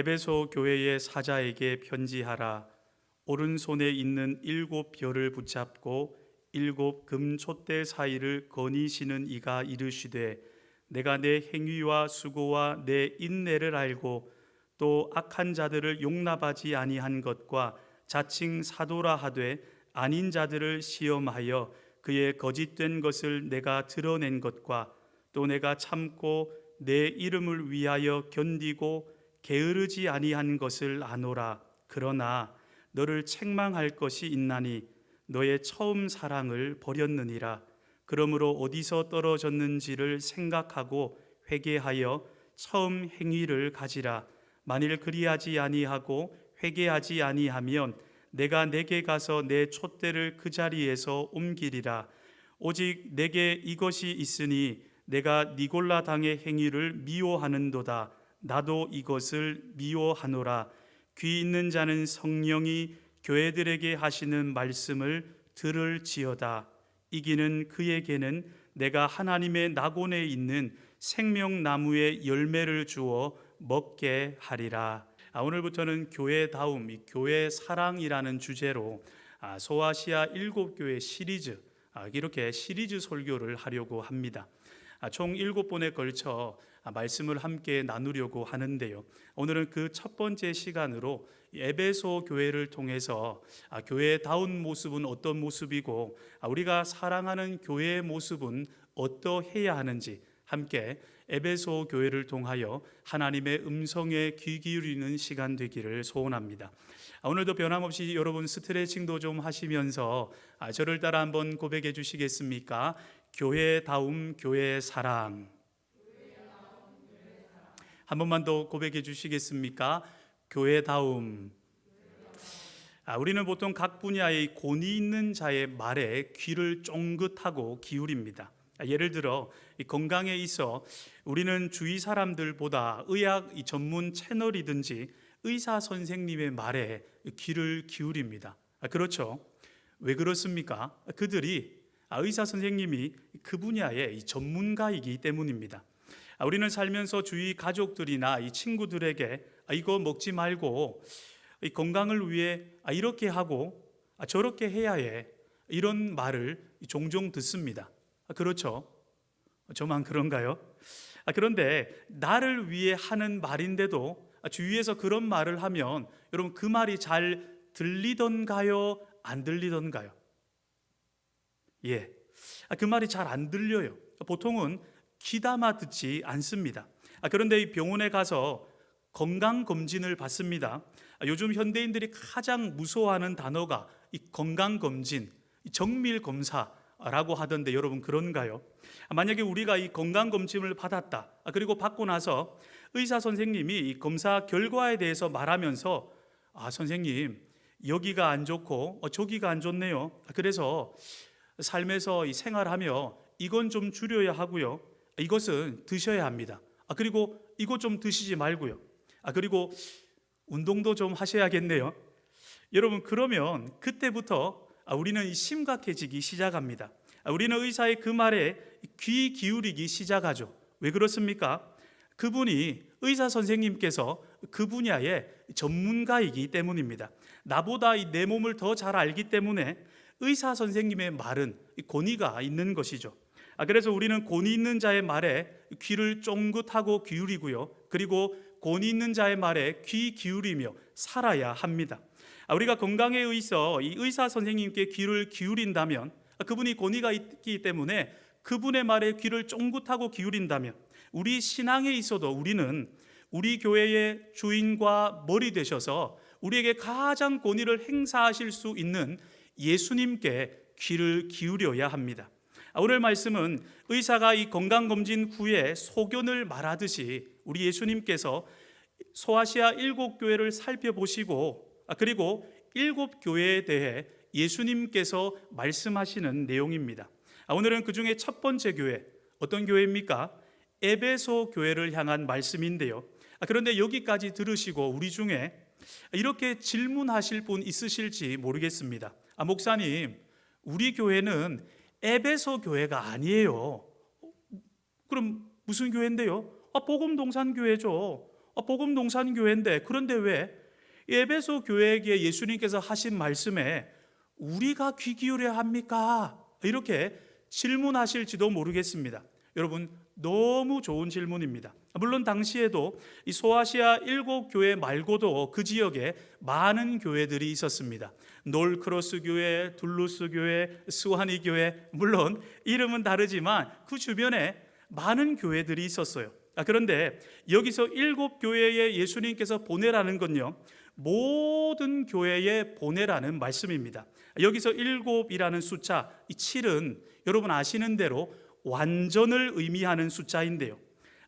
에베소 교회의 사자에게 편지하라. 오른손에 있는 7별을 붙잡고 7금촛대 사이를 거니시는 이가 이르시되, 내가 내 행위와 수고와 내 인내를 알고 또 악한 자들을 용납하지 아니한 것과 자칭 사도라 하되 아닌 자들을 시험하여 그의 거짓된 것을 내가 드러낸 것과 또 내가 참고 내 이름을 위하여 견디고 게으르지 아니한 것을 아노라. 그러나 너를 책망할 것이 있나니 너의 처음 사랑을 버렸느니라. 그러므로 어디서 떨어졌는지를 생각하고 회개하여 처음 행위를 가지라. 만일 그리하지 아니하고 회개하지 아니하면 내가 내게 가서 내 촛대를 그 자리에서 옮기리라. 오직 내게 이것이 있으니 내가 니골라 당의 행위를 미워하는도다. 나도 이것을 미워하노라. 귀 있는 자는 성령이 교회들에게 하시는 말씀을 들을지어다. 이기는 그에게는 내가 하나님의 낙원에 있는 생명나무의 열매를 주어 먹게 하리라. 오늘부터는 교회다움, 교회 사랑이라는 주제로 소아시아 7교회 시리즈, 이렇게 시리즈 설교를 하려고 합니다. 총 7번에 걸쳐 말씀을 함께 나누려고 하는데요. 오늘은 그 첫 번째 시간으로 에베소 교회를 통해서 교회다운 모습은 어떤 모습이고 우리가 사랑하는 교회의 모습은 어떠해야 하는지 함께 에베소 교회를 통하여 하나님의 음성에 귀 기울이는 시간 되기를 소원합니다. 오늘도 변함없이 여러분 스트레칭도 좀 하시면서 저를 따라 한번 고백해 주시겠습니까? 교회다움, 교회 사랑. 한 번만 더 고백해 주시겠습니까? 교회다움. 우리는 보통 각 분야의 권위 있는 자의 말에 귀를 쫑긋하고 기울입니다. 예를 들어 건강에 있어 우리는 주위 사람들보다 의학 전문 채널이든지 의사 선생님의 말에 귀를 기울입니다. 그렇죠? 왜 그렇습니까? 그들이 의사 선생님이 그 분야의 전문가이기 때문입니다. 우리는 살면서 주위 가족들이나 이 친구들에게 이거 먹지 말고 건강을 위해 이렇게 하고 저렇게 해야 해, 이런 말을 종종 듣습니다. 그렇죠? 저만 그런가요? 그런데 나를 위해 하는 말인데도 주위에서 그런 말을 하면 여러분 그 말이 잘 들리던가요? 안 들리던가요? 그 말이 잘 안 들려요. 보통은 귀담아 듣지 않습니다. 그런데 이 병원에 가서 건강검진을 받습니다. 요즘 현대인들이 가장 무서워하는 단어가 이 건강검진, 정밀검사라고 하던데 여러분 그런가요? 만약에 우리가 이 건강검진을 받았다, 그리고 받고 나서 의사 선생님이 이 검사 결과에 대해서 말하면서 선생님 여기가 안 좋고 저기가 안 좋네요. 그래서 삶에서 이 생활하며 이건 좀 줄여야 하고요, 이것은 드셔야 합니다. 그리고 이거 좀 드시지 말고요. 그리고 운동도 좀 하셔야겠네요. 여러분 그러면 그때부터 우리는 심각해지기 시작합니다. 우리는 의사의 그 말에 귀 기울이기 시작하죠. 왜 그렇습니까? 그분이 의사 선생님께서 그 분야의 전문가이기 때문입니다. 나보다 내 몸을 더 잘 알기 때문에 의사 선생님의 말은 권위가 있는 것이죠. 그래서 우리는 권위 있는 자의 말에 귀를 쫑긋하고 기울이고요, 그리고 권위 있는 자의 말에 귀 기울이며 살아야 합니다. 우리가 건강에 있어 이 의사 선생님께 귀를 기울인다면, 그분이 권위가 있기 때문에 그분의 말에 귀를 쫑긋하고 기울인다면, 우리 신앙에 있어도 우리는 우리 교회의 주인과 머리 되셔서 우리에게 가장 권위를 행사하실 수 있는 예수님께 귀를 기울여야 합니다. 오늘 말씀은 의사가 이 건강검진 후에 소견을 말하듯이 우리 예수님께서 소아시아 7교회를 살펴보시고 그리고 7교회에 대해 예수님께서 말씀하시는 내용입니다. 오늘은 그 중에 첫 번째 교회, 어떤 교회입니까? 에베소 교회를 향한 말씀인데요. 그런데 여기까지 들으시고 우리 중에 이렇게 질문하실 분 있으실지 모르겠습니다. 목사님, 우리 교회는 에베소 교회가 아니에요. 그럼 무슨 교회인데요? 복음동산 교회죠. 복음 동산 교회인데 그런데 왜 에베소 교회에게 예수님께서 하신 말씀에 우리가 귀 기울여야 합니까? 이렇게 질문하실지도 모르겠습니다. 여러분, 너무 좋은 질문입니다. 물론 당시에도 이 소아시아 7교회 말고도 그 지역에 많은 교회들이 있었습니다. 놀크로스 교회, 둘루스 교회, 스와니 교회, 물론 이름은 다르지만 그 주변에 많은 교회들이 있었어요. 그런데 여기서 7교회에 예수님께서 보내라는 건요, 모든 교회에 보내라는 말씀입니다. 여기서 7이라는 숫자, 이 7은 여러분 아시는 대로 완전을 의미하는 숫자인데요,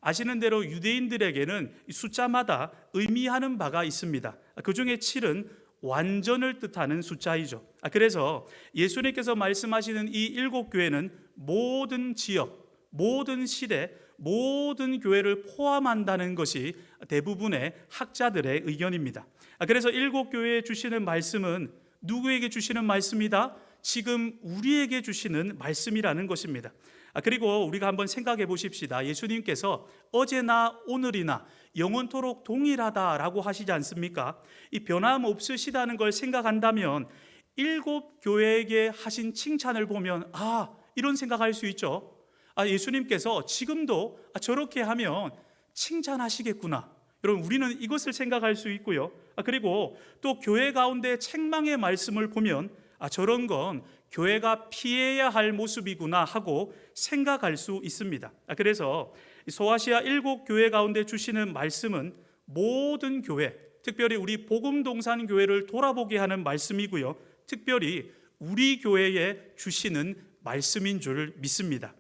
아시는 대로 유대인들에게는 숫자마다 의미하는 바가 있습니다. 그 중에 7은 완전을 뜻하는 숫자이죠. 그래서 예수님께서 말씀하시는 이 7교회는 모든 지역, 모든 시대, 모든 교회를 포함한다는 것이 대부분의 학자들의 의견입니다. 그래서 7교회에 주시는 말씀은 누구에게 주시는 말씀이다? 지금 우리에게 주시는 말씀이라는 것입니다. 그리고 우리가 한번 생각해 보십시다. 예수님께서 어제나 오늘이나 영원토록 동일하다라고 하시지 않습니까? 이 변함없으시다는 걸 생각한다면 7교회에게 하신 칭찬을 보면 이런 생각할 수 있죠. 예수님께서 지금도 저렇게 하면 칭찬하시겠구나. 여러분, 우리는 이것을 생각할 수 있고요. 그리고 또 교회 가운데 책망의 말씀을 보면 저런 건 교회가 피해야 할 모습이구나 하고 생각할 수 있습니다. 그래서 소아시아 7교회 가운데 주시는 말씀은 모든 교회, 특별히 우리 복음동산 교회를 돌아보게 하는 말씀이고요, 특별히 우리 교회에 주시는 말씀인 줄 믿습니다.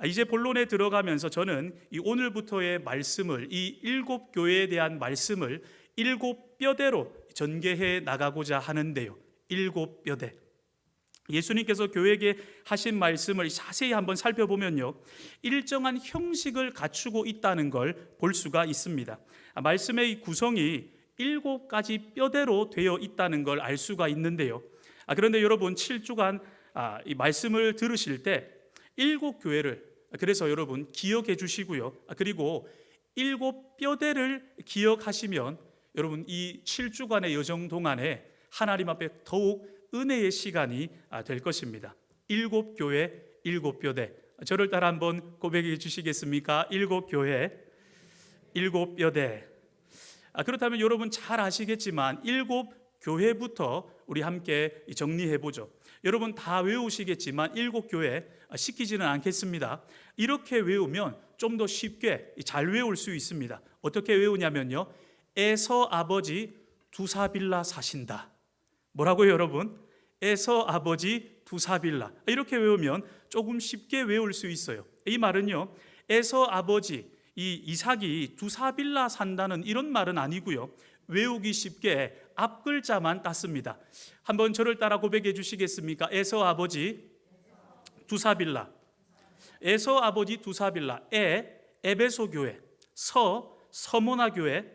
이제 본론에 들어가면서 저는 이 오늘부터의 말씀을, 이 7교회에 대한 말씀을 7뼈대로 전개해 나가고자 하는데요, 7뼈대. 예수님께서 교회에게 하신 말씀을 자세히 한번 살펴보면요, 일정한 형식을 갖추고 있다는 걸 볼 수가 있습니다. 말씀의 구성이 7가지 뼈대로 되어 있다는 걸 알 수가 있는데요, 그런데 여러분 7주간 이 말씀을 들으실 때 7교회를, 그래서 여러분 기억해 주시고요, 그리고 7뼈대를 기억하시면 여러분 이 7주간의 여정 동안에 하나님 앞에 더욱 은혜의 시간이 될 것입니다. 7교회 7뼈대. 저를 따라 한번 고백해 주시겠습니까? 7교회 7뼈대. 그렇다면 여러분 잘 아시겠지만 7교회부터 우리 함께 정리해 보죠. 여러분 다 외우시겠지만 7교회 시키지는 않겠습니다. 이렇게 외우면 좀 더 쉽게 잘 외울 수 있습니다. 어떻게 외우냐면요, 에서 아버지 두사빌라 사신다. 뭐라고요, 여러분? 에서 아버지 두사빌라. 이렇게 외우면 조금 쉽게 외울 수 있어요. 이 말은요, 에서 아버지 이 이삭이 두사빌라 산다는 이런 말은 아니고요, 외우기 쉽게 앞 글자만 땄습니다. 한번 저를 따라 고백해 주시겠습니까? 에서 아버지 두사빌라. 에서 아버지 두사빌라. 에베소 교회. 서모나 교회.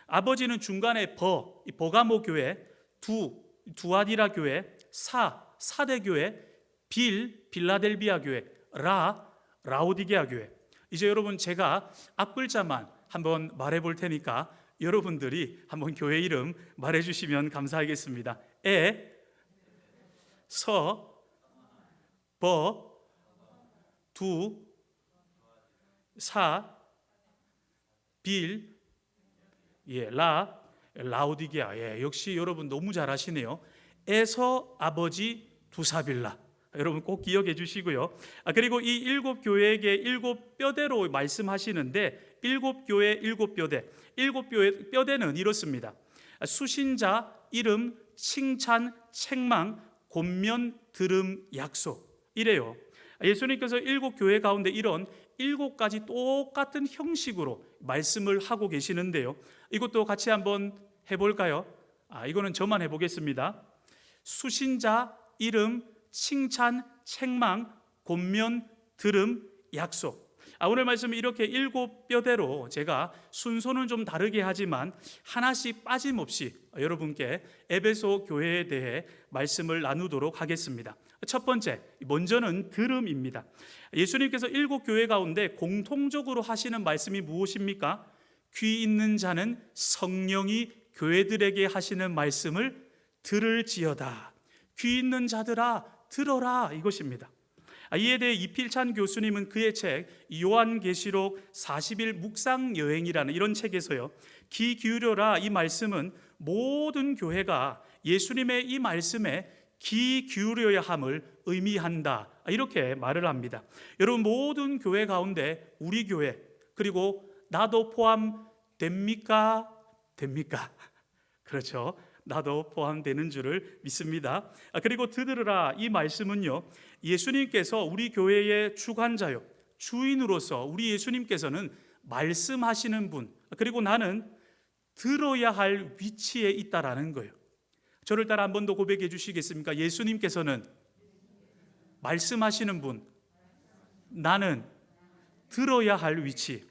아버지는 중간에 버가모 교회. 두아디라 교회. 사대 교회. 빌라델비아 교회. 라오디게아 교회. 이제 여러분 제가 앞 글자만 한번 말해 볼 테니까 여러분들이 한번 교회 이름 말해 주시면 감사하겠습니다. 라오디게아. 역시 여러분 너무 잘하시네요. 에서 아버지 두사빌라. 여러분 꼭 기억해 주시고요. 그리고 이 7교회에게 7뼈대로 말씀하시는데 7교회 7뼈대. 7뼈대는 이렇습니다. 수신자, 이름, 칭찬, 책망, 권면, 들음, 약속. 이래요. 예수님께서 7교회 가운데 이런 7가지 똑같은 형식으로 말씀을 하고 계시는데요, 이것도 같이 한번 해볼까요? 이거는 저만 해보겠습니다. 수신자, 이름, 칭찬, 책망, 권면, 들음, 약속. 오늘 말씀은 이렇게 7뼈대로 제가 순서는 좀 다르게 하지만 하나씩 빠짐없이 여러분께 에베소 교회에 대해 말씀을 나누도록 하겠습니다. 첫 번째, 먼저는 들음입니다. 예수님께서 7교회 가운데 공통적으로 하시는 말씀이 무엇입니까? 귀 있는 자는 성령이 교회들에게 하시는 말씀을 들을지어다. 귀 있는 자들아 들어라, 이것입니다. 이에 대해 이필찬 교수님은 그의 책 요한계시록 40일 묵상 여행이라는 이런 책에서요, 귀 기울여라, 이 말씀은 모든 교회가 예수님의 이 말씀에 귀 기울여야 함을 의미한다, 이렇게 말을 합니다. 여러분, 모든 교회 가운데 우리 교회, 그리고 나도 포함됩니까? 됩니까? 그렇죠. 나도 포함되는 줄을 믿습니다. 그리고 들으라, 이 말씀은요, 예수님께서 우리 교회의 주관자요, 주인으로서 우리 예수님께서는 말씀하시는 분, 그리고 나는 들어야 할 위치에 있다라는 거예요. 저를 따라 한 번 더 고백해 주시겠습니까? 예수님께서는 말씀하시는 분, 나는 들어야 할 위치.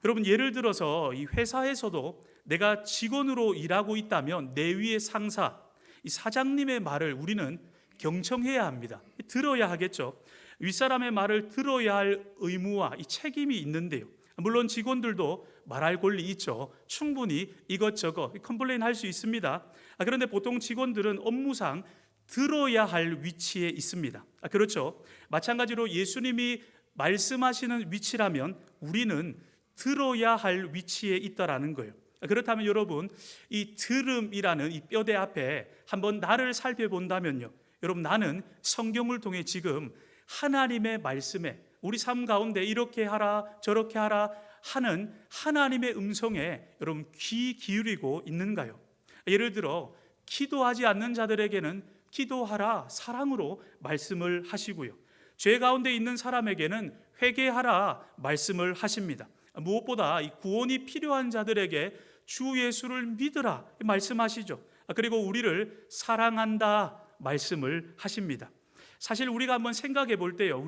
여러분, 예를 들어서 이 회사에서도 내가 직원으로 일하고 있다면 내 위의 상사, 이 사장님의 말을 우리는 경청해야 합니다. 들어야 하겠죠. 윗사람의 말을 들어야 할 의무와 이 책임이 있는데요, 물론 직원들도 말할 권리 있죠. 충분히 이것저것 컴플레인 할 수 있습니다. 그런데 보통 직원들은 업무상 들어야 할 위치에 있습니다. 그렇죠. 마찬가지로 예수님이 말씀하시는 위치라면 우리는 들어야 할 위치에 있다라는 거예요. 그렇다면 여러분, 이 들음이라는 이 뼈대 앞에 한번 나를 살펴본다면요, 여러분, 나는 성경을 통해 지금 하나님의 말씀에 우리 삶 가운데 이렇게 하라 저렇게 하라 하는 하나님의 음성에 여러분 귀 기울이고 있는가요? 예를 들어 기도하지 않는 자들에게는 기도하라 사랑으로 말씀을 하시고요, 죄 가운데 있는 사람에게는 회개하라 말씀을 하십니다. 무엇보다 이 구원이 필요한 자들에게 주 예수를 믿으라 말씀하시죠. 그리고 우리를 사랑한다 말씀을 하십니다. 사실 우리가 한번 생각해 볼 때요,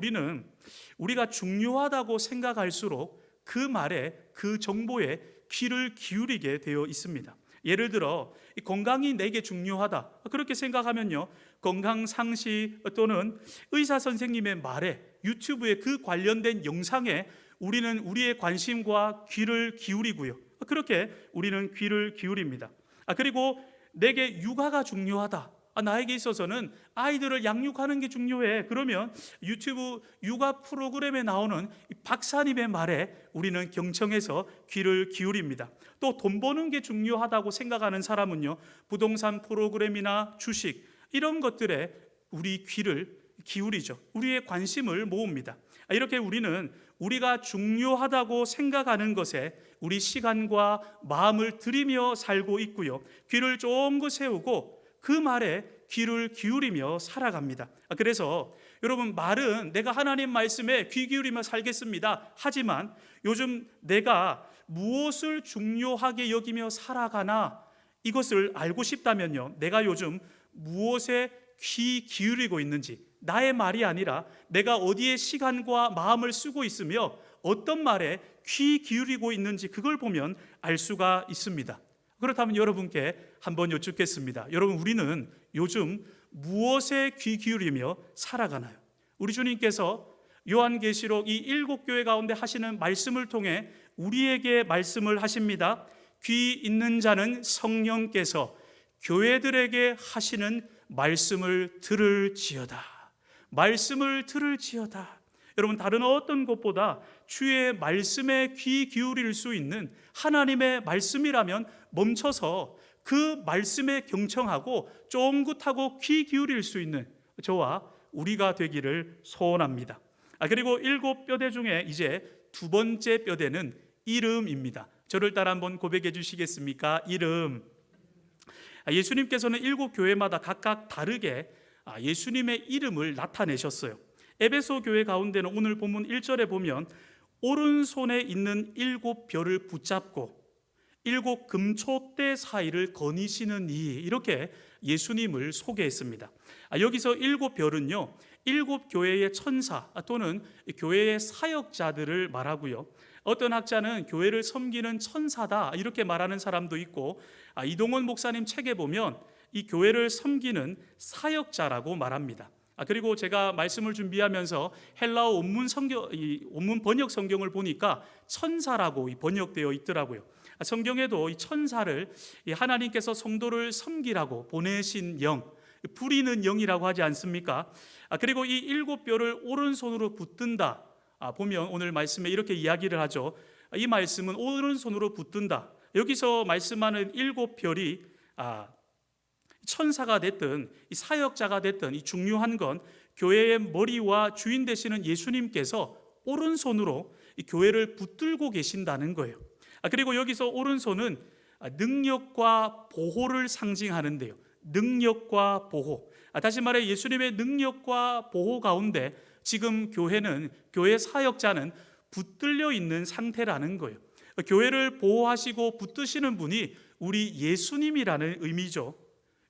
우리가 중요하다고 생각할수록 그 말에, 그 정보에 귀를 기울이게 되어 있습니다. 예를 들어 건강이 내게 중요하다, 그렇게 생각하면요, 건강 상식 또는 의사 선생님의 말에, 유튜브에 그 관련된 영상에 우리는 우리의 관심과 귀를 기울이고요, 그렇게 우리는 귀를 기울입니다. 그리고 내게 육아가 중요하다, 나에게 있어서는 아이들을 양육하는 게 중요해, 그러면 유튜브 육아 프로그램에 나오는 박사님의 말에 우리는 경청해서 귀를 기울입니다. 또 돈 버는 게 중요하다고 생각하는 사람은요, 부동산 프로그램이나 주식 이런 것들에 우리 귀를 기울이죠. 우리의 관심을 모읍니다. 이렇게 우리는 우리가 중요하다고 생각하는 것에 우리 시간과 마음을 들이며 살고 있고요, 귀를 쫑긋 세우고 그 말에 귀를 기울이며 살아갑니다. 그래서 여러분, 말은 내가 하나님 말씀에 귀 기울이며 살겠습니다 하지만 요즘 내가 무엇을 중요하게 여기며 살아가나, 이것을 알고 싶다면요, 내가 요즘 무엇에 귀 기울이고 있는지, 나의 말이 아니라 내가 어디에 시간과 마음을 쓰고 있으며 어떤 말에 귀 기울이고 있는지, 그걸 보면 알 수가 있습니다. 그렇다면 여러분께 한번 여쭙겠습니다. 여러분, 우리는 요즘 무엇에 귀 기울이며 살아가나요? 우리 주님께서 요한계시록 이 7교회 가운데 하시는 말씀을 통해 우리에게 말씀을 하십니다. 귀 있는 자는 성령께서 교회들에게 하시는 말씀을 들을지어다. 말씀을 들을지어다. 여러분, 다른 어떤 것보다 주의 말씀에 귀 기울일 수 있는 하나님의 말씀이라면 멈춰서 그 말씀에 경청하고 쫑긋하고 귀 기울일 수 있는 저와 우리가 되기를 소원합니다. 그리고 7뼈대 중에 이제 두 번째 뼈대는 이름입니다. 저를 따라 한번 고백해 주시겠습니까? 이름. 예수님께서는 7교회마다 각각 다르게 예수님의 이름을 나타내셨어요. 에베소 교회 가운데는 오늘 본문 1절에 보면 오른손에 있는 7별을 붙잡고 7 금초대 사이를 거니시는 이, 이렇게 예수님을 소개했습니다. 여기서 7별은요 7교회의 천사 또는 교회의 사역자들을 말하고요, 어떤 학자는 교회를 섬기는 천사다 이렇게 말하는 사람도 있고, 이동원 목사님 책에 보면 이 교회를 섬기는 사역자라고 말합니다. 그리고 제가 말씀을 준비하면서 헬라어 원문 번역 성경을 보니까 천사라고 번역되어 있더라고요. 성경에도 이 천사를 하나님께서 성도를 섬기라고 보내신 영, 부리는 영이라고 하지 않습니까? 그리고 이 7뼈를 오른손으로 붙든다. 보면 오늘 말씀에 이렇게 이야기를 하죠. 이 말씀은 오른손으로 붙든다. 여기서 말씀하는 7별이 천사가 됐든 이 사역자가 됐든 이 중요한 건 교회의 머리와 주인 되시는 예수님께서 오른손으로 이 교회를 붙들고 계신다는 거예요. 그리고 여기서 오른손은 능력과 보호를 상징하는데요. 능력과 보호. 다시 말해 예수님의 능력과 보호 가운데 지금 교회 사역자는 붙들려 있는 상태라는 거예요. 교회를 보호하시고 붙드시는 분이 우리 예수님이라는 의미죠.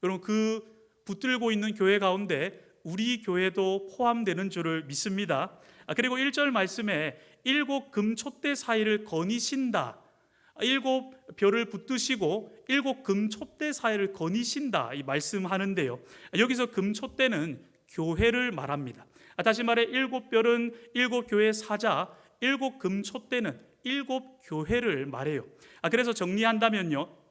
여러분, 그 붙들고 있는 교회 가운데 우리 교회도 포함되는 줄을 믿습니다. 그리고 1절 말씀에 7 금촛대 사이를 거니신다. 7별을 붙드시고 7 금촛대 사이를 거니신다 이 말씀하는데요. 여기서 금촛대는 교회를 말합니다. 다시 말해 7별은 7교회 사자, 7 금촛대는 7 교회를 말해요. 그래서 정리한다면요,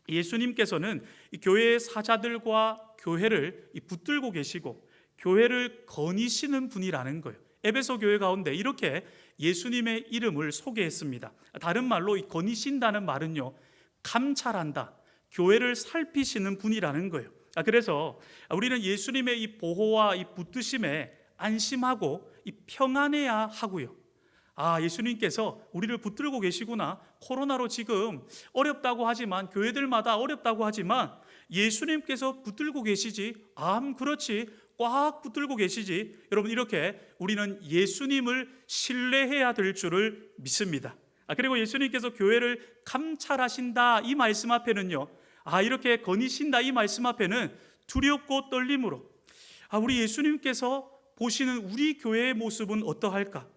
예수님께서는 이 교회의 사자들과 교회를 붙들고 계시고 교회를 거니시는 분이라는 거예요. 에베소 교회 가운데 이렇게 예수님의 이름을 소개했습니다. 다른 말로 이 거니신다는 말은요, 감찰한다, 교회를 살피시는 분이라는 거예요. 그래서 우리는 예수님의 이 보호와 이 붙드심에 안심하고 이 평안해야 하고요. 예수님께서 우리를 붙들고 계시구나. 코로나로 지금 어렵다고 하지만, 교회들마다 어렵다고 하지만 예수님께서 붙들고 계시지. 그렇지, 꽉 붙들고 계시지. 여러분, 이렇게 우리는 예수님을 신뢰해야 될 줄을 믿습니다. 그리고 예수님께서 교회를 감찰하신다 이 말씀 앞에는요, 이렇게 거니신다 이 말씀 앞에는 두렵고 떨림으로 우리 예수님께서 보시는 우리 교회의 모습은 어떠할까?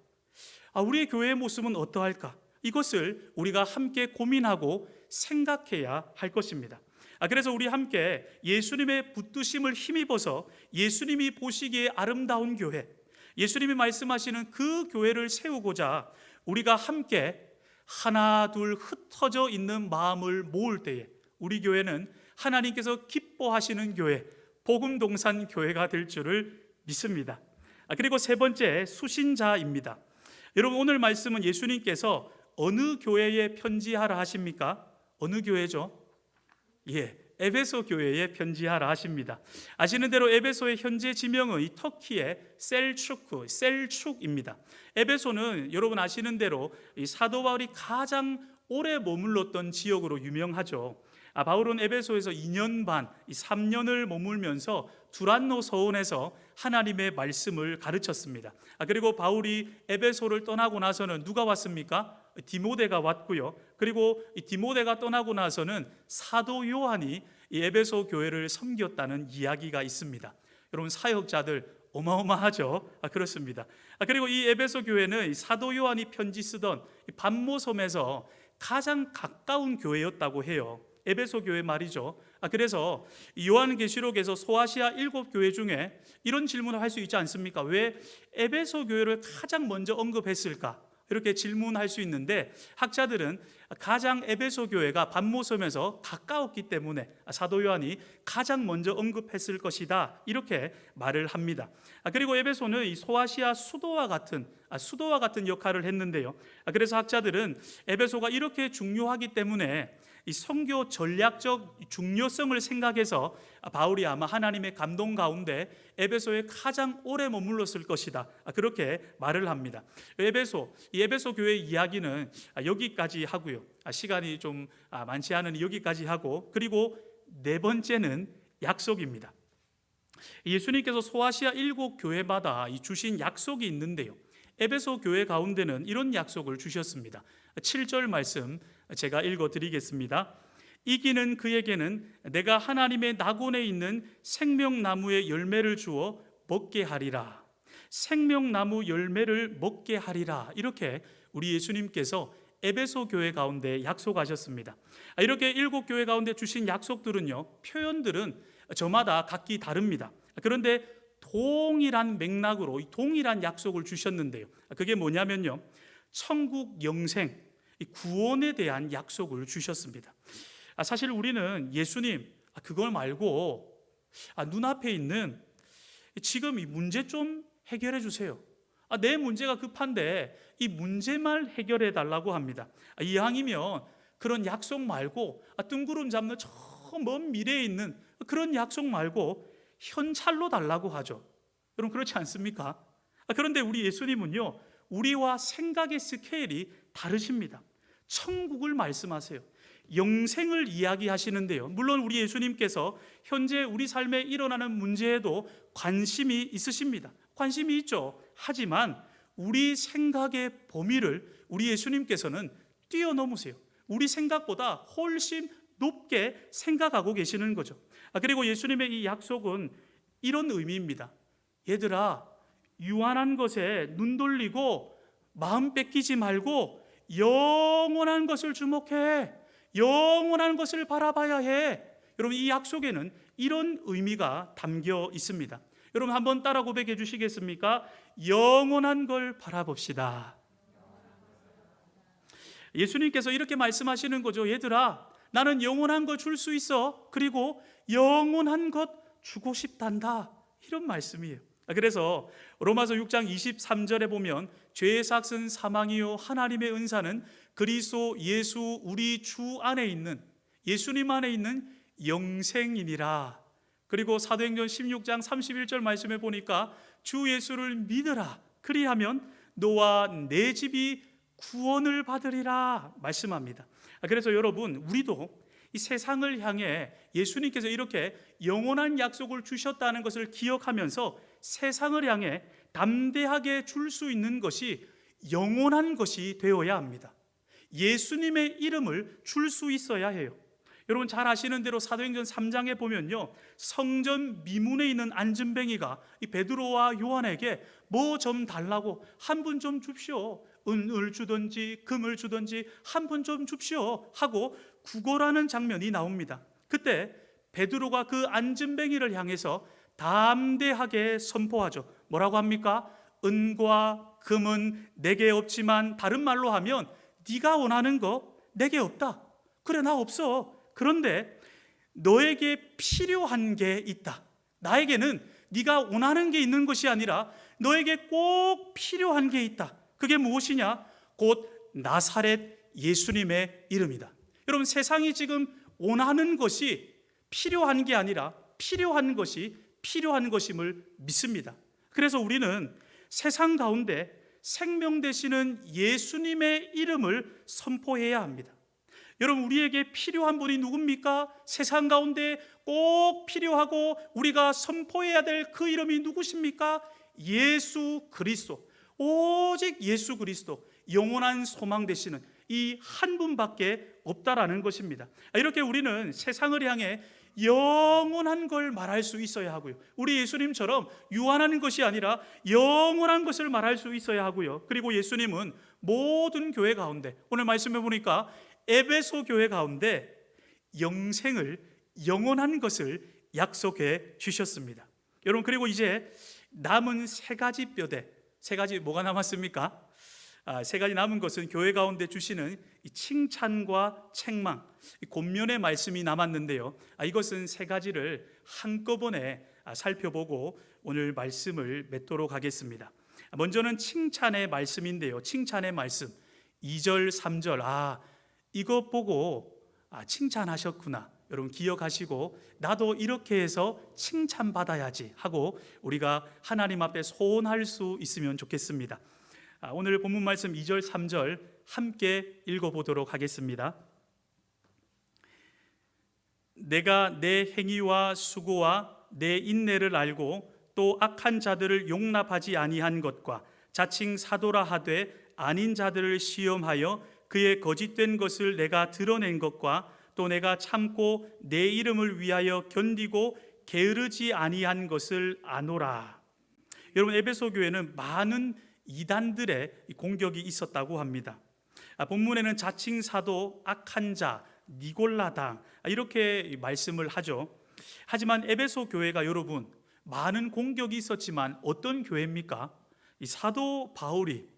우리의 교회의 모습은 어떠할까? 이것을 우리가 함께 고민하고 생각해야 할 것입니다. 그래서 우리 함께 예수님의 붙드심을 힘입어서 예수님이 보시기에 아름다운 교회, 예수님이 말씀하시는 그 교회를 세우고자 우리가 함께 하나 둘 흩어져 있는 마음을 모을 때에 우리 교회는 하나님께서 기뻐하시는 교회, 복음동산 교회가 될 줄을 믿습니다. 그리고 세 번째, 수신자입니다. 여러분, 오늘 말씀은 예수님께서 어느 교회에 편지하라 하십니까? 어느 교회죠? 에베소 교회에 편지하라 하십니다. 아시는 대로 에베소의 현재 지명은 이 터키의 셀축입니다. 에베소는 여러분 아시는 대로 이 사도 바울이 가장 오래 머물렀던 지역으로 유명하죠. 바울은 에베소에서 2년 반, 3년을 머물면서 두란노 서원에서 하나님의 말씀을 가르쳤습니다. 그리고 바울이 에베소를 떠나고 나서는 누가 왔습니까? 디모데가 왔고요. 그리고 이 디모데가 떠나고 나서는 사도 요한이 이 에베소 교회를 섬겼다는 이야기가 있습니다. 여러분, 사역자들 어마어마하죠? 그렇습니다. 그리고 이 에베소 교회는 사도 요한이 편지 쓰던 반모섬에서 가장 가까운 교회였다고 해요. 에베소 교회 말이죠. 그래서 요한계시록에서 소아시아 7교회 중에 이런 질문을 할 수 있지 않습니까? 왜 에베소 교회를 가장 먼저 언급했을까? 이렇게 질문할 수 있는데, 학자들은 가장 에베소 교회가 반모섬에서 가까웠기 때문에 사도 요한이 가장 먼저 언급했을 것이다, 이렇게 말을 합니다. 그리고 에베소는 이 소아시아 수도와 같은 역할을 했는데요. 그래서 학자들은 에베소가 이렇게 중요하기 때문에 이 선교 전략적 중요성을 생각해서 바울이 아마 하나님의 감동 가운데 에베소에 가장 오래 머물렀을 것이다, 그렇게 말을 합니다. 이 에베소 교회 이야기는 여기까지 하고요. 시간이 좀 많지 않으니 여기까지 하고, 그리고 네 번째는 약속입니다. 예수님께서 소아시아 7교회마다 주신 약속이 있는데요, 에베소 교회 가운데는 이런 약속을 주셨습니다. 7절 말씀 제가 읽어드리겠습니다. 이기는 그에게는 내가 하나님의 낙원에 있는 생명나무의 열매를 주어 먹게 하리라. 생명나무 열매를 먹게 하리라. 이렇게 우리 예수님께서 에베소 교회 가운데 약속하셨습니다. 이렇게 7교회 가운데 주신 약속들은요, 표현들은 저마다 각기 다릅니다. 그런데 동일한 맥락으로 동일한 약속을 주셨는데요. 그게 뭐냐면요, 천국 영생, 구원에 대한 약속을 주셨습니다. 사실 우리는 예수님, 그걸 말고 눈앞에 있는 지금 이 문제 좀 해결해 주세요. 내 문제가 급한데 이 문제만 해결해 달라고 합니다. 이왕이면 그런 약속 말고 뜬구름 잡는 저 먼 미래에 있는 그런 약속 말고 현찰로 달라고 하죠. 여러분 그렇지 않습니까? 그런데 우리 예수님은요, 우리와 생각의 스케일이 다르십니다. 천국을 말씀하세요. 영생을 이야기하시는데요, 물론 우리 예수님께서 현재 우리 삶에 일어나는 문제에도 관심이 있으십니다. 관심이 있죠. 하지만 우리 생각의 범위를 우리 예수님께서는 뛰어넘으세요. 우리 생각보다 훨씬 높게 생각하고 계시는 거죠. 그리고 예수님의 이 약속은 이런 의미입니다. 얘들아, 유한한 것에 눈 돌리고 마음 뺏기지 말고 영원한 것을 주목해. 영원한 것을 바라봐야 해. 여러분, 이 약속에는 이런 의미가 담겨 있습니다. 여러분 한번 따라 고백해 주시겠습니까? 영원한 걸 바라봅시다. 예수님께서 이렇게 말씀하시는 거죠. 얘들아, 나는 영원한 걸 줄 수 있어. 그리고 영원한 것 주고 싶단다. 이런 말씀이에요. 그래서 로마서 6장 23절에 보면 죄의 삭은 사망이요 하나님의 은사는 그리스도 예수 우리 주 안에 있는, 예수님 안에 있는 영생이니라. 그리고 사도행전 16장 31절 말씀에 보니까 주 예수를 믿으라. 그리하면 너와 내 집이 구원을 받으리라 말씀합니다. 그래서 여러분, 우리도 이 세상을 향해 예수님께서 이렇게 영원한 약속을 주셨다는 것을 기억하면서 세상을 향해 담대하게 줄 수 있는 것이 영원한 것이 되어야 합니다. 예수님의 이름을 줄 수 있어야 해요. 여러분 잘 아시는 대로 사도행전 3장에 보면요, 성전 미문에 있는 안진뱅이가 이 베드로와 요한에게 뭐 좀 달라고, 한 분 좀 줍시오, 은을 주든지 금을 주든지 한 분 좀 줍시오 하고 구걸하는 장면이 나옵니다. 그때 베드로가 그 안진뱅이를 향해서 담대하게 선포하죠. 뭐라고 합니까? 은과 금은 내게 없지만, 다른 말로 하면 네가 원하는 거 내게 없다. 그래, 나 없어. 그런데 너에게 필요한 게 있다. 나에게는 네가 원하는 게 있는 것이 아니라 너에게 꼭 필요한 게 있다. 그게 무엇이냐? 곧 나사렛 예수님의 이름이다. 여러분, 세상이 지금 원하는 것이 필요한 게 아니라 필요한 것이 필요한 것임을 믿습니다. 그래서 우리는 세상 가운데 생명 되시는 예수님의 이름을 선포해야 합니다. 여러분, 우리에게 필요한 분이 누굽니까? 세상 가운데 꼭 필요하고 우리가 선포해야 될 그 이름이 누구십니까? 예수 그리스도. 오직 예수 그리스도, 영원한 소망 되시는 이 한 분밖에 없다라는 것입니다. 이렇게 우리는 세상을 향해 영원한 걸 말할 수 있어야 하고요, 우리 예수님처럼 유한한 것이 아니라 영원한 것을 말할 수 있어야 하고요. 그리고 예수님은 모든 교회 가운데, 오늘 말씀해 보니까 에베소 교회 가운데 영생을, 영원한 것을 약속해 주셨습니다. 여러분, 그리고 이제 남은 세 가지 뼈대, 세 가지 뭐가 남았습니까? 세 가지 남은 것은 교회 가운데 주시는 이 칭찬과 책망, 이 권면의 말씀이 남았는데요, 이것은 세 가지를 한꺼번에 살펴보고 오늘 말씀을 맺도록 하겠습니다. 먼저는 칭찬의 말씀인데요, 칭찬의 말씀 2절 3절, 이것 보고 칭찬하셨구나, 여러분 기억하시고 나도 이렇게 해서 칭찬받아야지 하고 우리가 하나님 앞에 소원할 수 있으면 좋겠습니다. 오늘 본문 말씀 2절 3절 함께 읽어보도록 하겠습니다. 내가 내 행위와 수고와 내 인내를 알고 또 악한 자들을 용납하지 아니한 것과 자칭 사도라 하되 아닌 자들을 시험하여 그의 거짓된 것을 내가 드러낸 것과 또 내가 참고 내 이름을 위하여 견디고 게으르지 아니한 것을 아노라. 여러분, 에베소 교회는 많은 이단들의 공격이 있었다고 합니다. 본문에는 자칭 사도, 악한 자, 니골라당 이렇게 말씀을 하죠. 하지만 에베소 교회가 여러분 많은 공격이 있었지만 어떤 교회입니까? 이 사도 바울이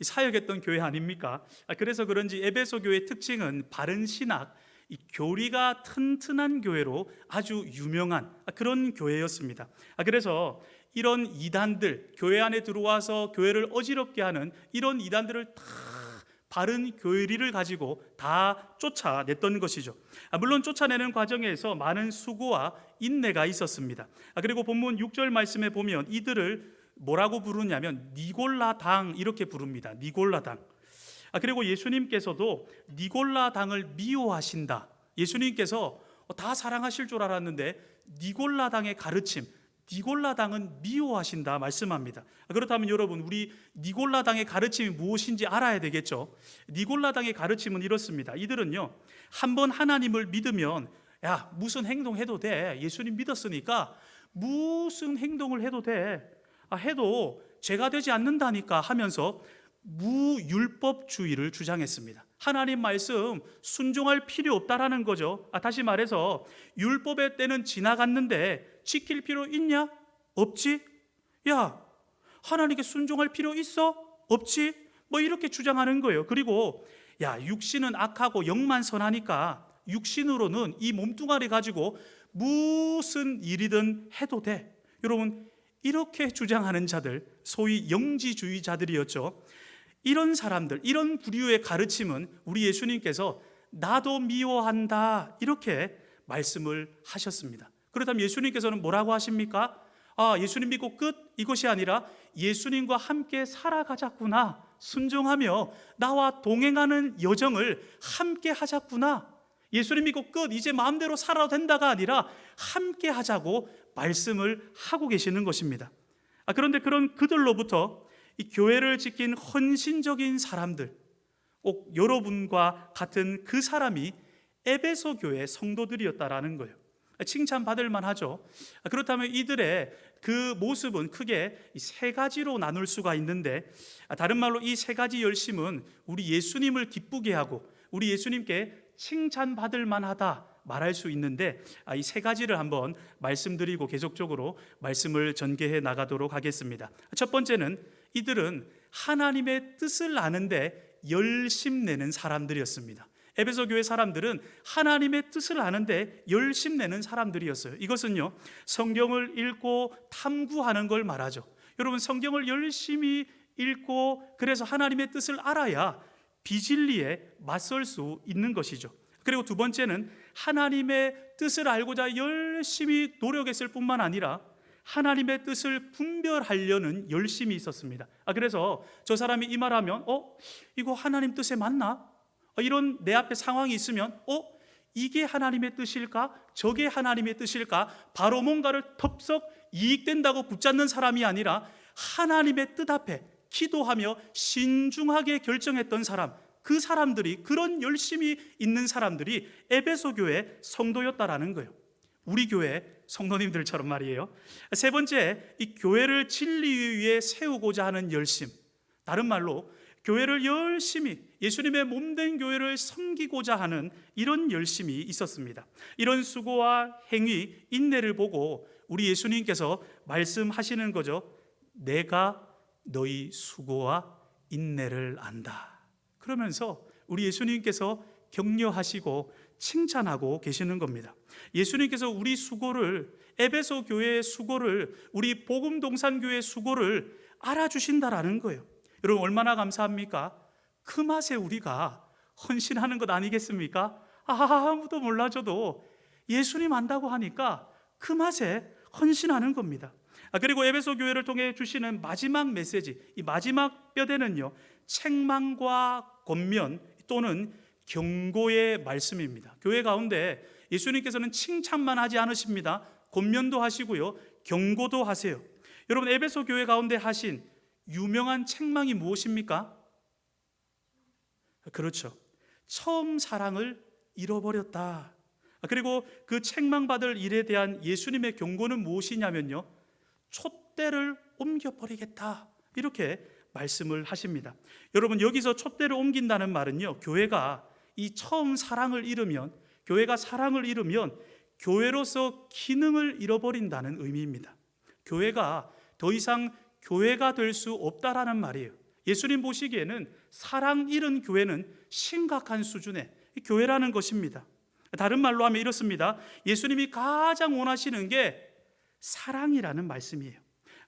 사역했던 교회 아닙니까? 그래서 그런지 에베소 교회의 특징은 바른 신학, 이 교리가 튼튼한 교회로 아주 유명한 그런 교회였습니다. 그래서 이런 이단들, 교회 안에 들어와서 교회를 어지럽게 하는 이런 이단들을 다 바른 교리를 가지고 다 쫓아냈던 것이죠. 물론 쫓아내는 과정에서 많은 수고와 인내가 있었습니다. 그리고 본문 6절 말씀에 보면 이들을 뭐라고 부르냐면 니골라당 이렇게 부릅니다. 니골라당. 그리고 예수님께서도 니골라당을 미워하신다. 예수님께서 다 사랑하실 줄 알았는데 니골라당의 가르침, 니골라당은 미워하신다 말씀합니다. 그렇다면 여러분, 우리 니골라당의 가르침이 무엇인지 알아야 되겠죠. 니골라당의 가르침은 이렇습니다. 이들은요, 한번 하나님을 믿으면 야, 무슨 행동해도 돼. 예수님 믿었으니까 무슨 행동을 해도 돼. 해도 죄가 되지 않는다니까 하면서 무율법주의를 주장했습니다. 하나님 말씀 순종할 필요 없다라는 거죠. 다시 말해서 율법의 때는 지나갔는데 지킬 필요 있냐? 없지? 야, 하나님께 순종할 필요 있어? 없지? 뭐 이렇게 주장하는 거예요. 그리고 야, 육신은 악하고 영만 선하니까 육신으로는 이 몸뚱아리 가지고 무슨 일이든 해도 돼. 여러분, 이렇게 주장하는 자들, 소위 영지주의자들이었죠. 이런 사람들, 이런 부류의 가르침은 우리 예수님께서 나도 미워한다 이렇게 말씀을 하셨습니다. 그렇다면 예수님께서는 뭐라고 하십니까? 예수님 믿고 끝 이것이 아니라 예수님과 함께 살아가자꾸나, 순종하며 나와 동행하는 여정을 함께 하자꾸나, 예수님 믿고 끝 이제 마음대로 살아도 된다가 아니라 함께 하자고 말씀을 하고 계시는 것입니다. 그런데 그런 그들로부터 이 교회를 지킨 헌신적인 사람들, 꼭 여러분과 같은 그 사람이 에베소 교회 성도들이었다라는 거예요. 칭찬받을 만하죠. 그렇다면 이들의 그 모습은 크게 세 가지로 나눌 수가 있는데, 다른 말로 이 세 가지 열심은 우리 예수님을 기쁘게 하고 우리 예수님께 칭찬받을 만하다 말할 수 있는데, 이 세 가지를 한번 말씀드리고 계속적으로 말씀을 전개해 나가도록 하겠습니다. 첫 번째는 이들은 하나님의 뜻을 아는데 열심내는 사람들이었습니다. 에베소 교회 사람들은 하나님의 뜻을 아는데 열심내는 사람들이었어요. 이것은요, 성경을 읽고 탐구하는 걸 말하죠. 여러분, 성경을 열심히 읽고 그래서 하나님의 뜻을 알아야 비진리에 맞설 수 있는 것이죠. 그리고 두 번째는 하나님의 뜻을 알고자 열심히 노력했을 뿐만 아니라 하나님의 뜻을 분별하려는 열심이 있었습니다. 그래서 저 사람이 이 말하면 이거 하나님 뜻에 맞나? 이런 내 앞에 상황이 있으면 이게 하나님의 뜻일까? 저게 하나님의 뜻일까? 바로 뭔가를 덥석 이익된다고 붙잡는 사람이 아니라 하나님의 뜻 앞에 기도하며 신중하게 결정했던 사람, 그 사람들이, 그런 열심이 있는 사람들이 에베소 교회 성도였다라는 거예요. 우리 교회 성도님들처럼 말이에요. 세 번째, 이 교회를 진리 위에 세우고자 하는 열심, 다른 말로 교회를 열심히 예수님의 몸된 교회를 섬기고자 하는 이런 열심이 있었습니다. 이런 수고와 행위, 인내를 보고 우리 예수님께서 말씀하시는 거죠. 내가 너희 수고와 인내를 안다. 그러면서 우리 예수님께서 격려하시고 칭찬하고 계시는 겁니다. 예수님께서 우리 수고를, 에베소 교회의 수고를, 우리 복음동산교회의 수고를 알아주신다라는 거예요. 여러분, 얼마나 감사합니까? 그 맛에 우리가 헌신하는 것 아니겠습니까? 아무도 몰라줘도 예수님 안다고 하니까 그 맛에 헌신하는 겁니다. 그리고 에베소 교회를 통해 주시는 마지막 메시지, 이 마지막 뼈대는요, 책망과 권면 또는 경고의 말씀입니다. 교회 가운데 예수님께서는 칭찬만 하지 않으십니다. 권면도 하시고요, 경고도 하세요. 여러분, 에베소 교회 가운데 하신 유명한 책망이 무엇입니까? 그렇죠. 처음 사랑을 잃어버렸다. 그리고 그 책망받을 일에 대한 예수님의 경고는 무엇이냐면요, 촛대를 옮겨버리겠다, 이렇게 말씀을 하십니다. 여러분, 여기서 촛대를 옮긴다는 말은요, 교회가 이 처음 사랑을 잃으면, 교회가 사랑을 잃으면 교회로서 기능을 잃어버린다는 의미입니다. 교회가 더 이상 교회가 될 수 없다라는 말이에요. 예수님 보시기에는 사랑 잃은 교회는 심각한 수준의 교회라는 것입니다. 다른 말로 하면 이렇습니다. 예수님이 가장 원하시는 게 사랑이라는 말씀이에요.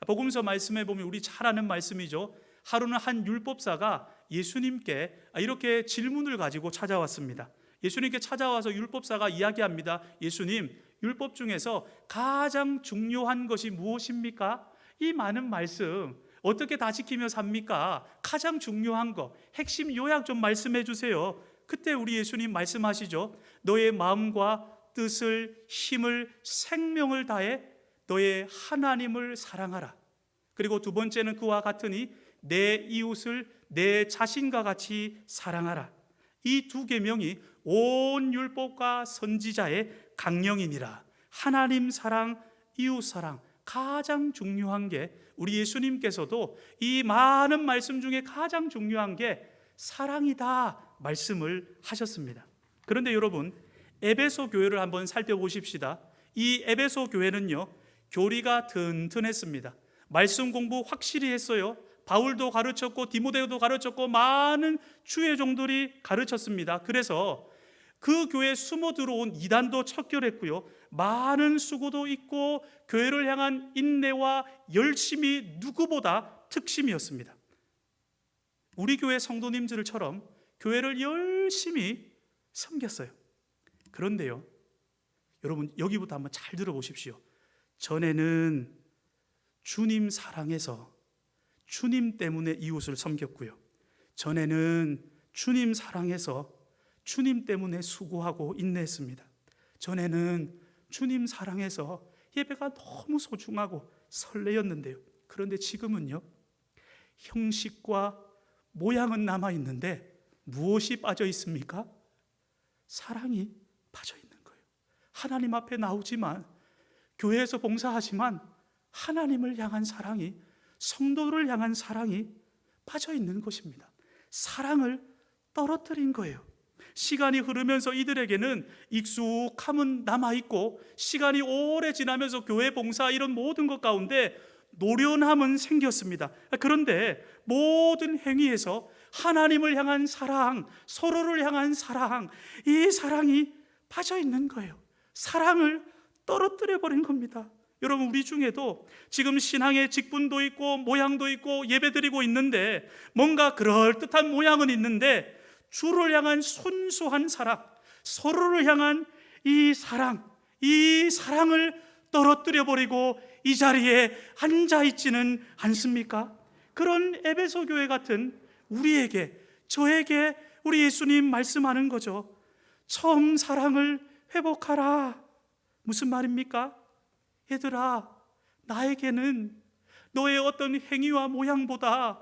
복음서 말씀에 보면 우리 잘 아는 말씀이죠. 하루는 한 율법사가 예수님께 이렇게 질문을 가지고 찾아왔습니다. 예수님께 찾아와서 율법사가 이야기합니다. 예수님, 율법 중에서 가장 중요한 것이 무엇입니까? 이 많은 말씀 어떻게 다 지키며 삽니까? 가장 중요한 거, 핵심 요약 좀 말씀해 주세요. 그때 우리 예수님 말씀하시죠. 너의 마음과 뜻을, 힘을, 생명을 다해 너의 하나님을 사랑하라. 그리고 두 번째는 그와 같으니 내 이웃을 내 자신과 같이 사랑하라. 이 두 계명이 온 율법과 선지자의 강령이니라. 하나님 사랑, 이웃 사랑, 가장 중요한 게 우리 예수님께서도 이 많은 말씀 중에 가장 중요한 게 사랑이다 말씀을 하셨습니다. 그런데 여러분, 에베소 교회를 한번 살펴보십시다. 이 에베소 교회는요, 교리가 튼튼했습니다. 말씀 공부 확실히 했어요. 바울도 가르쳤고 디모데도 가르쳤고 많은 주의 종들이 가르쳤습니다. 그래서 그 교회에 숨어 들어온 이단도 척결했고요, 많은 수고도 있고 교회를 향한 인내와 열심이 누구보다 특심이었습니다. 우리 교회 성도님들처럼 교회를 열심히 섬겼어요. 그런데요, 여러분 여기부터 한번 잘 들어보십시오. 전에는 주님 사랑해서 주님 때문에 이웃을 섬겼고요, 전에는 주님 사랑해서 주님 때문에 수고하고 인내했습니다. 전에는 주님 사랑해서 예배가 너무 소중하고 설레였는데요, 그런데 지금은요, 형식과 모양은 남아있는데 무엇이 빠져 있습니까? 사랑이 빠져 있는 거예요. 하나님 앞에 나오지만, 교회에서 봉사하지만 하나님을 향한 사랑이, 성도를 향한 사랑이 빠져 있는 것입니다. 사랑을 떨어뜨린 거예요. 시간이 흐르면서 이들에게는 익숙함은 남아있고, 시간이 오래 지나면서 교회 봉사 이런 모든 것 가운데 노련함은 생겼습니다. 그런데 모든 행위에서 하나님을 향한 사랑, 서로를 향한 사랑, 이 사랑이 빠져 있는 거예요. 사랑을 떨어뜨려 버린 겁니다. 여러분, 우리 중에도 지금 신앙의 직분도 있고 모양도 있고 예배드리고 있는데, 뭔가 그럴듯한 모양은 있는데 주를 향한 순수한 사랑, 서로를 향한 이 사랑을 떨어뜨려 버리고 이 자리에 앉아 있지는 않습니까? 그런 에베소 교회 같은 우리에게, 저에게 우리 예수님 말씀하는 거죠. 처음 사랑을 회복하라. 무슨 말입니까? 얘들아, 나에게는 너의 어떤 행위와 모양보다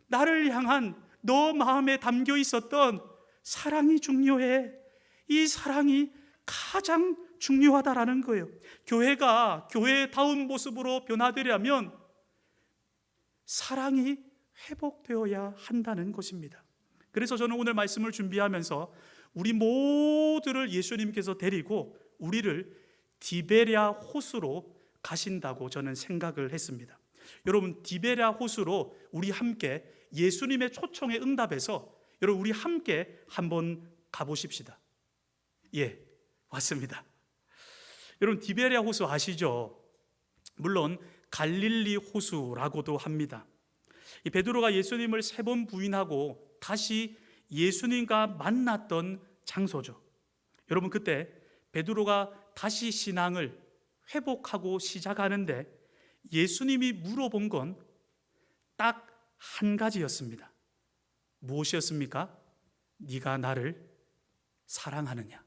나를 향한 너 마음에 담겨 있었던 사랑이 중요해. 이 사랑이 가장 중요하다라는 거예요. 교회가 교회다운 모습으로 변화되려면 사랑이 회복되어야 한다는 것입니다. 그래서 저는 오늘 말씀을 준비하면서 우리 모두를 예수님께서 데리고 우리를 디베랴 호수로 가신다고 저는 생각을 했습니다. 여러분, 디베랴 호수로 우리 함께 예수님의 초청에 응답해서 여러분 우리 함께 한번 가보십시다. 예, 왔습니다. 여러분, 디베랴 호수 아시죠? 물론 갈릴리 호수라고도 합니다. 이 베드로가 예수님을 3번 부인하고 다시 예수님과 만났던 장소죠. 여러분, 그때 베드로가 다시 신앙을 회복하고 시작하는데 예수님이 물어본 건 딱 한 가지였습니다. 무엇이었습니까? 네가 나를 사랑하느냐?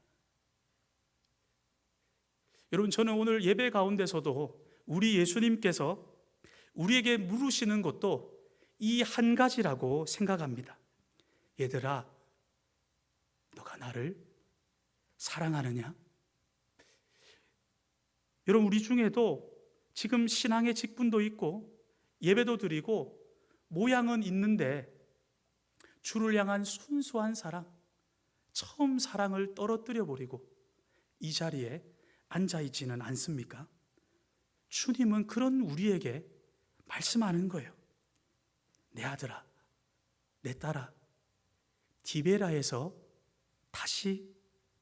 여러분, 저는 오늘 예배 가운데서도 우리 예수님께서 우리에게 물으시는 것도 이 한 가지라고 생각합니다. 얘들아, 너가 나를 사랑하느냐? 여러분, 우리 중에도 지금 신앙의 직분도 있고 예배도 드리고 모양은 있는데 주를 향한 순수한 사랑, 처음 사랑을 떨어뜨려 버리고 이 자리에 앉아 있지는 않습니까? 주님은 그런 우리에게 말씀하는 거예요. 내 아들아, 내 딸아, 디베라에서 다시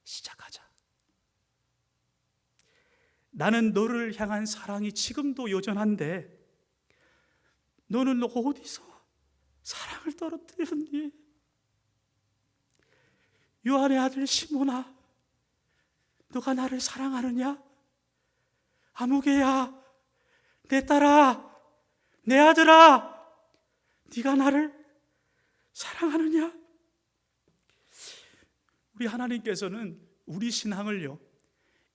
시작하자. 나는 너를 향한 사랑이 지금도 여전한데 너는 어디서 사랑을 떨어뜨렸니? 요한의 아들 시몬아, 너가 나를 사랑하느냐? 아무개야, 내 딸아, 내 아들아, 네가 나를 사랑하느냐? 우리 하나님께서는 우리 신앙을요,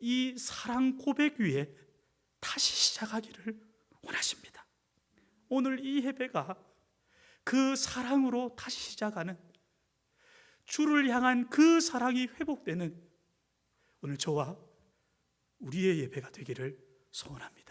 이 사랑 고백 위에 다시 시작하기를 원하십니다. 오늘 이 예배가 그 사랑으로 다시 시작하는, 주를 향한 그 사랑이 회복되는 오늘 저와 우리의 예배가 되기를 소원합니다.